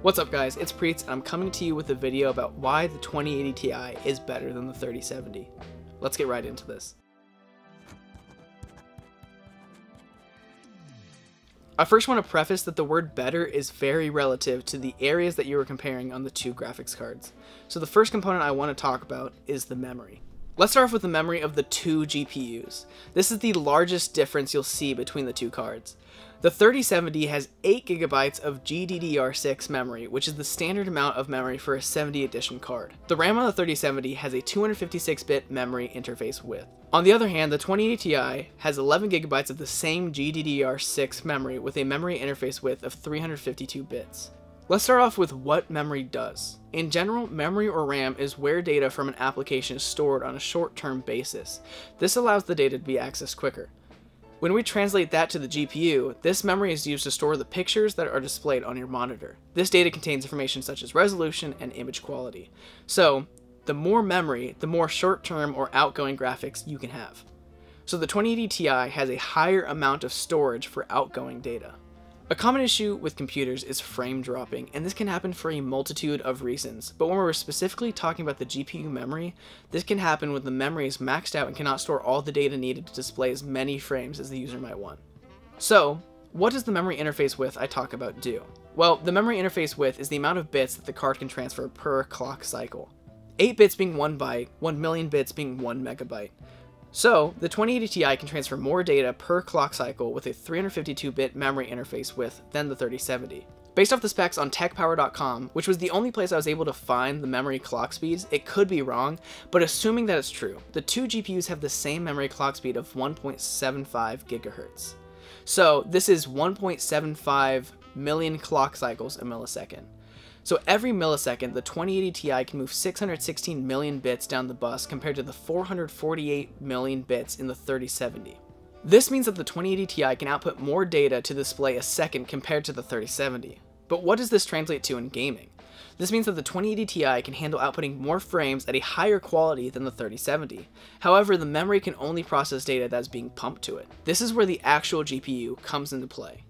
What's up guys, it's Preets and I'm coming to you with a video about why the 2080 Ti is better than the 3070. Let's get right into this. I first want to preface that the word better is very relative to the areas that you are comparing on the two graphics cards. So the first component I want to talk about is the memory. Let's start off with the memory of the two GPUs. This is the largest difference you'll see between the two cards. The 3070 has 8GB of GDDR6 memory, which is the standard amount of memory for a 70 edition card. The RAM on the 3070 has a 256-bit memory interface width. On the other hand, the 2080 Ti has 11GB of the same GDDR6 memory with a memory interface width of 352 bits. Let's start off with what memory does. In general, memory or RAM is where data from an application is stored on a short-term basis. This allows the data to be accessed quicker. When we translate that to the GPU, this memory is used to store the pictures that are displayed on your monitor. This data contains information such as resolution and image quality. So, the more memory, the more short-term or outgoing graphics you can have. So the 2080 Ti has a higher amount of storage for outgoing data. A common issue with computers is frame dropping, and this can happen for a multitude of reasons, but when we're specifically talking about the GPU memory, this can happen when the memory is maxed out and cannot store all the data needed to display as many frames as the user might want. So, what does the memory interface width I talk about do? Well, the memory interface width is the amount of bits that the card can transfer per clock cycle. 8 bits being 1 byte, 1 million bits being 1 megabyte. So, the 2080 Ti can transfer more data per clock cycle with a 352-bit memory interface width than the 3070. Based off the specs on techpower.com, which was the only place I was able to find the memory clock speeds, it could be wrong, but assuming that it's true, the two GPUs have the same memory clock speed of 1.75 GHz. So, this is 1.75 million clock cycles a millisecond. So every millisecond, the 2080 Ti can move 616 million bits down the bus compared to the 448 million bits in the 3070. This means that the 2080 Ti can output more data to display a second compared to the 3070. But what does this translate to in gaming? This means that the 2080 Ti can handle outputting more frames at a higher quality than the 3070. However, the memory can only process data that is being pumped to it. This is where the actual GPU comes into play.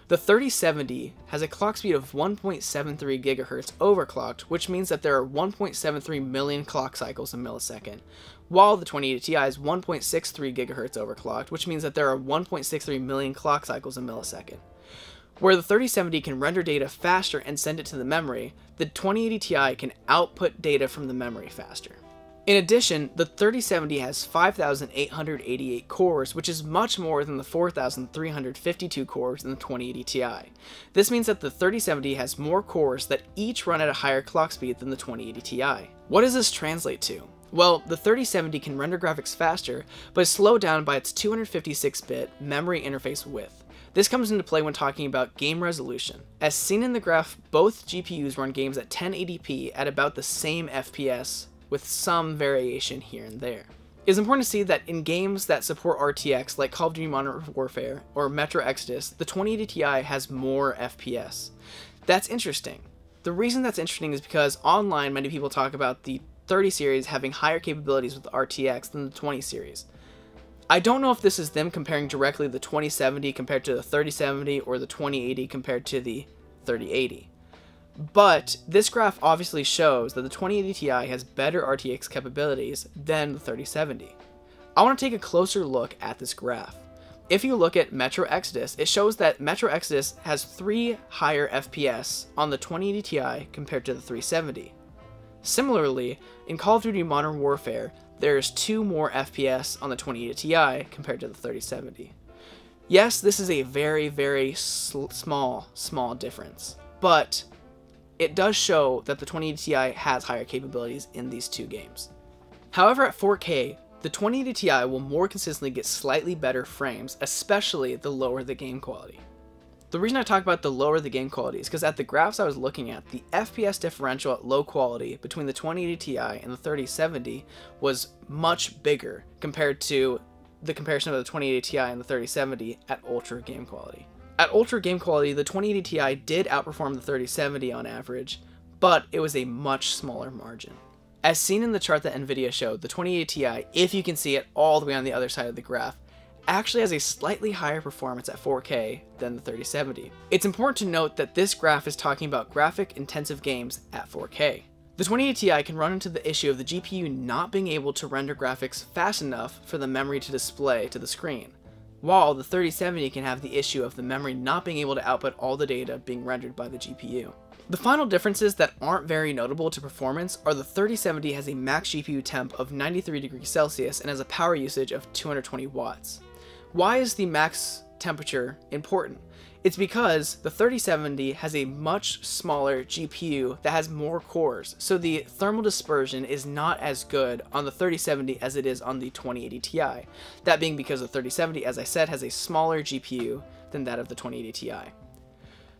The 3070 has a clock speed of 1.73 GHz overclocked, which means that there are 1.73 million clock cycles a millisecond, while the 2080 Ti is 1.63 GHz overclocked, which means that there are 1.63 million clock cycles a millisecond. Where the 3070 can render data faster and send it to the memory, the 2080 Ti can output data from the memory faster. In addition, the 3070 has 5,888 cores, which is much more than the 4,352 cores in the 2080 Ti. This means that the 3070 has more cores that each run at a higher clock speed than the 2080 Ti. What does this translate to? Well, the 3070 can render graphics faster, but is slowed down by its 256-bit memory interface width. This comes into play when talking about game resolution. As seen in the graph, both GPUs run games at 1080p at about the same FPS, with some variation here and there. It is important to see that in games that support RTX like Call of Duty Modern Warfare or Metro Exodus, the 2080 Ti has more FPS. That's interesting. The reason that's interesting is because online many people talk about the 30 series having higher capabilities with the RTX than the 20 series. I don't know if this is them comparing directly the 2070 compared to the 3070 or the 2080 compared to the 3080. But this graph obviously shows that the 2080 Ti has better RTX capabilities than the 3070. I want to take a closer look at this graph. If you look at Metro Exodus, it shows that Metro Exodus has 3 higher FPS on the 2080 Ti compared to the 370. Similarly, in Call of Duty Modern Warfare, there's 2 more FPS on the 2080 Ti compared to the 3070. Yes, this is a very small difference, but it does show that the 2080 Ti has higher capabilities in these two games. However, at 4K, the 2080 Ti will more consistently get slightly better frames, especially the lower the game quality. The reason I talk about the lower the game quality is because at the graphs I was looking at, the FPS differential at low quality between the 2080 Ti and the 3070 was much bigger compared to the comparison of the 2080 Ti and the 3070 at ultra game quality. At ultra game quality, the 2080 Ti did outperform the 3070 on average, but it was a much smaller margin. As seen in the chart that Nvidia showed, the 2080 Ti, if you can see it all the way on the other side of the graph, actually has a slightly higher performance at 4K than the 3070. It's important to note that this graph is talking about graphic-intensive games at 4K. The 2080 Ti can run into the issue of the GPU not being able to render graphics fast enough for the memory to display to the screen, while the 3070 can have the issue of the memory not being able to output all the data being rendered by the GPU. The final differences that aren't very notable to performance are the 3070 has a max GPU temp of 93 degrees Celsius and has a power usage of 220 watts. Why is the max temperature important? It's because the 3070 has a much smaller GPU that has more cores, so the thermal dispersion is not as good on the 3070 as it is on the 2080 Ti. That being because the 3070, as I said, has a smaller GPU than that of the 2080 Ti.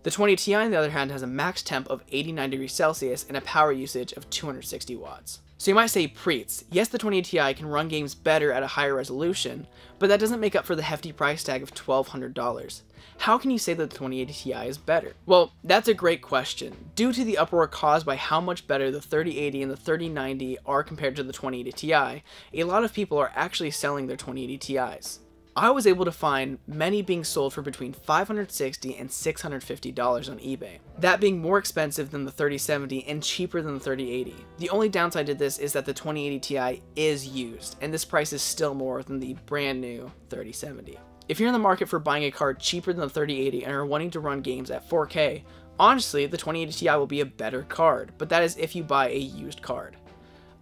The 2080 Ti, on the other hand, has a max temp of 89 degrees Celsius and a power usage of 260 watts. So you might say, Preets, yes, the 2080 Ti can run games better at a higher resolution, but that doesn't make up for the hefty price tag of $1,200. How can you say that the 2080 Ti is better? Well, that's a great question. Due to the uproar caused by how much better the 3080 and the 3090 are compared to the 2080 Ti, a lot of people are actually selling their 2080 Ti's. I was able to find many being sold for between $560 and $650 on eBay. That being more expensive than the 3070 and cheaper than the 3080. The only downside to this is that the 2080 Ti is used, and this price is still more than the brand new 3070. If you're in the market for buying a card cheaper than the 3080 and are wanting to run games at 4K, honestly, the 2080 Ti will be a better card, but that is if you buy a used card.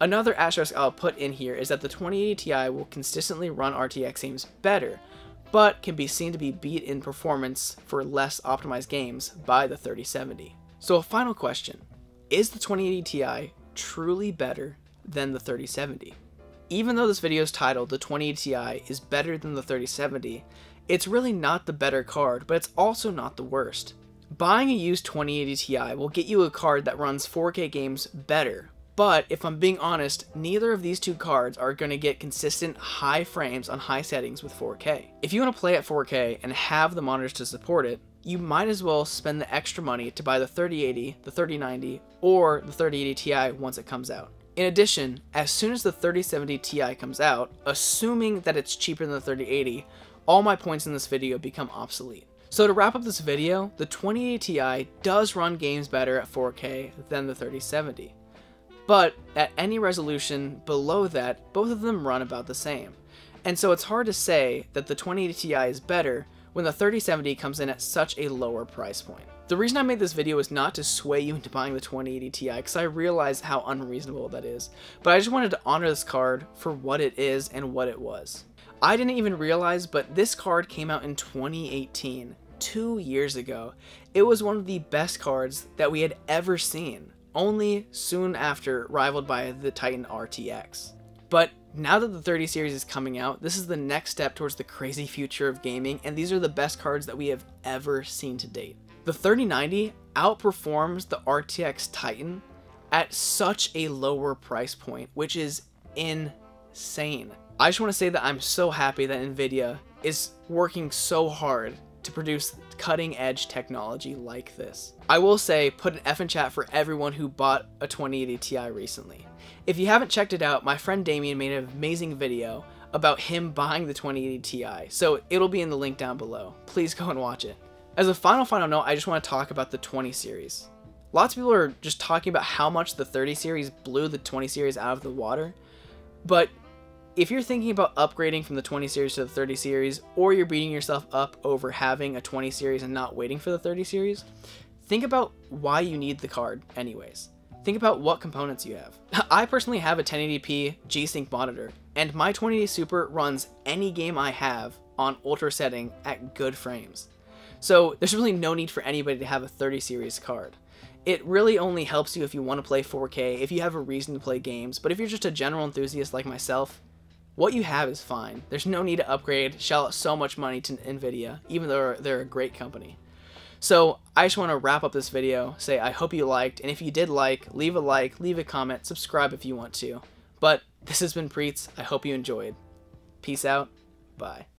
Another asterisk I'll put in here is that the 2080 Ti will consistently run RTX games better, but can be seen to be beat in performance for less optimized games by the 3070. So a final question, is the 2080 Ti truly better than the 3070? Even though this video is titled The 2080 Ti is better than the 3070, it's really not the better card, but it's also not the worst. Buying a used 2080 Ti will get you a card that runs 4K games better, but if I'm being honest, neither of these two cards are going to get consistent high frames on high settings with 4K. If you want to play at 4K and have the monitors to support it, you might as well spend the extra money to buy the 3080, the 3090, or the 3080 Ti once it comes out. In addition, as soon as the 3070 Ti comes out, assuming that it's cheaper than the 3080, all my points in this video become obsolete. So to wrap up this video, the 2080 Ti does run games better at 4K than the 3070. But at any resolution below that, both of them run about the same. And so it's hard to say that the 2080 Ti is better when the 3070 comes in at such a lower price point. The reason I made this video is not to sway you into buying the 2080 Ti, because I realize how unreasonable that is, but I just wanted to honor this card for what it is and what it was. I didn't even realize, but this card came out in 2018, 2 years ago. It was one of the best cards that we had ever seen, only soon after rivaled by the Titan RTX. But now that the 30 series is coming out, this is the next step towards the crazy future of gaming, and these are the best cards that we have ever seen to date. The 3090 outperforms the RTX Titan at such a lower price point, which is insane. I just want to say that I'm so happy that Nvidia is working so hard to produce cutting-edge technology like this. I will say, put an F in chat for everyone who bought a 2080 Ti recently. If you haven't checked it out, my friend Damien made an amazing video about him buying the 2080 Ti, so it'll be in the link down below. Please go and watch it. As a final note, I just want to talk about the 20 series. Lots of people are just talking about how much the 30 series blew the 20 series out of the water, but if you're thinking about upgrading from the 20 series to the 30 series, or you're beating yourself up over having a 20 series and not waiting for the 30 series, think about why you need the card anyways. Think about what components you have. I personally have a 1080p G-Sync monitor, and my 2080 Super runs any game I have on ultra setting at good frames. So there's really no need for anybody to have a 30 series card. It really only helps you if you want to play 4K, if you have a reason to play games, but if you're just a general enthusiast like myself, what you have is fine. There's no need to upgrade, shell out so much money to Nvidia, even though they're a great company. So I just want to wrap up this video, say I hope you liked, and if you did like, leave a comment, subscribe if you want to. But this has been Preets, I hope you enjoyed. Peace out, bye.